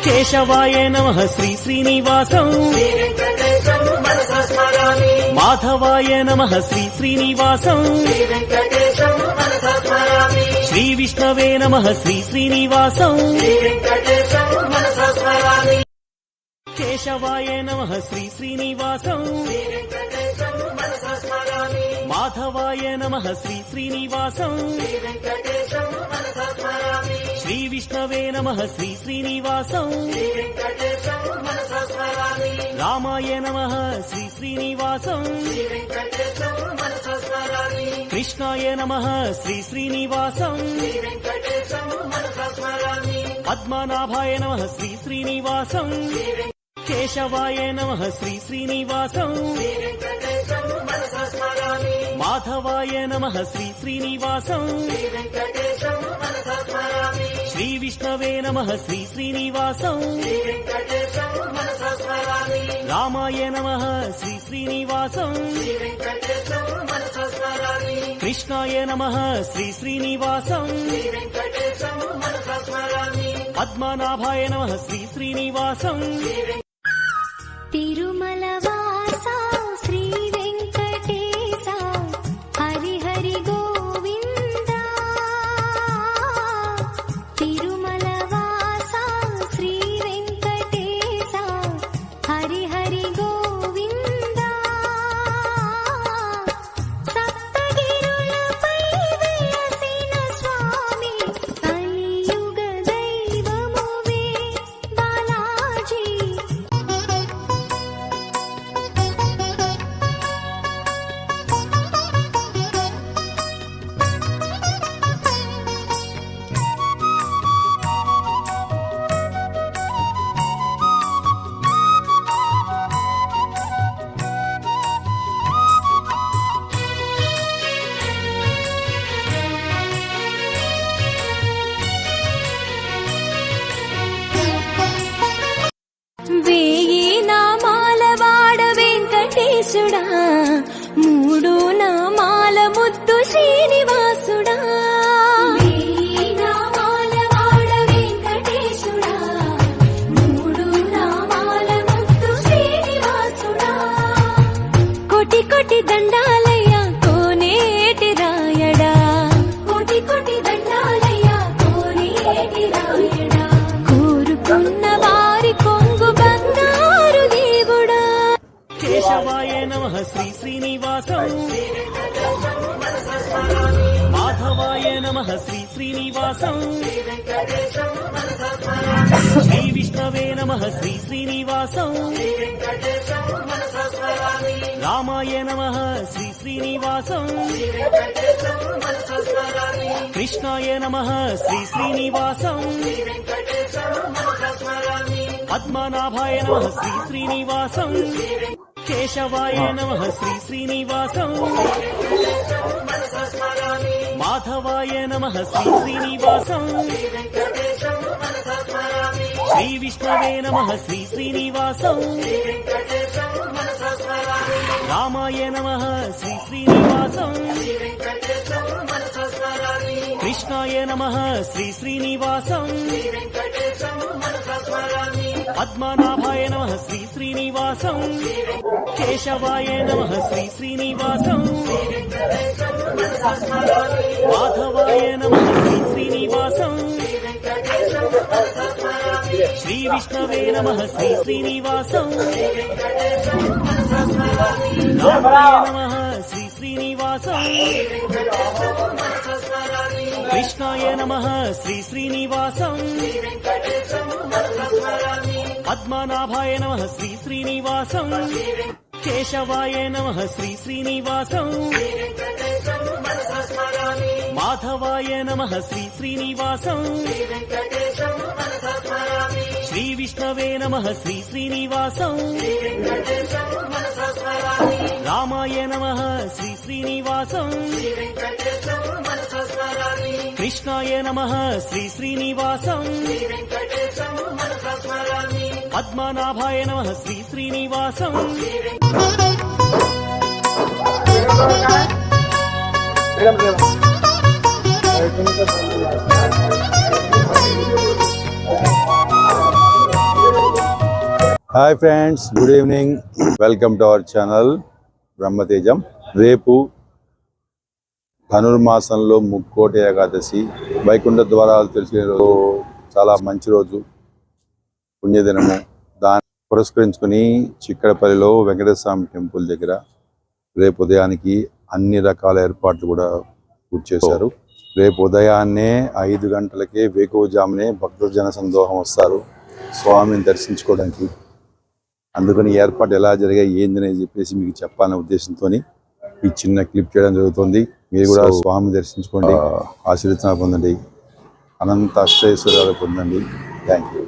కేశవాయ నమః శ్రీ శ్రీనివాసం మాధవాయ నమః శ్రీ శ్రీనివాసం శ్రీ విష్ణవే నమః శ్రీ శ్రీనివాసం కేశవాయ నమః శ్రీ శ్రీనివాసం మాధవాయ నమః శ్రీ శ్రీనివాసం శ్రీ విష్ణవే నమః శ్రీ శ్రీనివాసం రామాయ నమః శ్రీ శ్రీనివాసం కృష్ణాయ నమః శ్రీ శ్రీనివాసం పద్మనాభాయ నమః శ్రీ శ్రీనివాసం కేశవాయ నమః శ్రీ శ్రీనివాసం మాధవాయ నమః శ్రీ శ్రీనివాసం శ్రీ విష్ణవే నమః శ్రీ శ్రీనివాసం రామాయ నమః శ్రీ శ్రీనివాసం కృష్ణాయ నమః శ్రీ శ్రీనివాసం పద్మనాభాయ నమః శ్రీ శ్రీనివాసం తిరుమల వాసా శ్రీ వెంకటేశ హరి హరి గోవిందా తిరుమల వాసా శ్రీ వెంకటేశ హరి హరి గోవిందా సప్తగిరులపై వెలసిన స్వామి కలియుగ దైవమువే బాలాజీ వేయి నామాల వాడ వెంకటేశుడా మూడు నామాల ముద్దు శ్రీనివాసుడా వేయి నామాల వాడ వెంకటేశుడా మూడు నామాల ముద్దు శ్రీనివాసుడా కోటి కోటి దండాలయ్యా కోనేటి రాయడా కోటి కోటి దండాలయ్యా కోనేటి రాయడా కోరుకున్న వారి కొంగు బంగారు దేవుడా కేశవాయ నమః శ్రీ శ్రీనివాసం మాధవాయ నమః శ్రీ శ్రీనివాసం శ్రీ విష్ణవే నమః శ్రీ శ్రీనివాసం రామాయ నమః శ్రీ శ్రీనివాసం కృష్ణాయ నమః శ్రీ శ్రీనివాసం పద్మనాభాయ నమః శ్రీ శ్రీనివాసం కేశవాయ నమః శ్రీ శ్రీనివాసం మాధవాయ నమః శ్రీ శ్రీనివాసం శ్రీ విష్ణవే నమః శ్రీ శ్రీనివాసం రామాయ నమః శ్రీ శ్రీనివాసం కృష్ణాయ నమః శ్రీ శ్రీనివాసం పద్మనాభాయ నమః శ్రీ శ్రీనివాసం కేశవాయ నమః శ్రీ శ్రీనివాసం మాధవాయ నమః శ్రీ శ్రీనివాసం శ్రీ విష్ణవే నమః శ్రీ శ్రీనివాసం రామాయ నమః శ్రీ శ్రీనివాసం కృష్ణాయ నమః శ్రీ శ్రీనివాసం పద్మనాభాయ నమః శ్రీ శ్రీనివాసం కేశవాయ నమః శ్రీ శ్రీనివాసం మాధవాయ నమః శ్రీ శ్రీనివాసం శ్రీ విష్ణవే నమః శ్రీ శ్రీనివాసం రామాయ నమః శ్రీ శ్రీనివాసం కృష్ణాయ నమః శ్రీ శ్రీనివాసం పద్మనాభాయ నమః Shri Srinivasam hi friends, good evening. Welcome to our channel Brahmatejam. రేపు ధనుర్మాసంలో ముక్కోటి ఏకాదశి, వైకుంఠ ద్వారాలు తెలిసిన రోజు, చాలా మంచి రోజు, పుణ్యదినము. దాన్ని పురస్కరించుకుని చిక్కడపల్లిలో వెంకటేశ్వర స్వామి టెంపుల్ దగ్గర రేపు ఉదయానికి అన్ని రకాల ఏర్పాట్లు కూడా పూర్తి చేశారు. రేపు ఉదయాన్నే 5 గంటలకే వేకువజామునే భక్తుల జన సందోహం వస్తారు స్వామిని దర్శించుకోవడానికి. అందుకని ఏర్పాటు ఎలా జరిగాయి ఏందని చెప్పేసి మీకు చెప్పాలనే ఉద్దేశంతో ఈ చిన్న క్లిప్ చేయడం జరుగుతుంది. మీరు కూడా స్వామి దర్శించుకోండి, ఆశీర్వచనాలు పొందండి, అనంత అష్టైశ్వర్యాలు పొందండి. Thank you.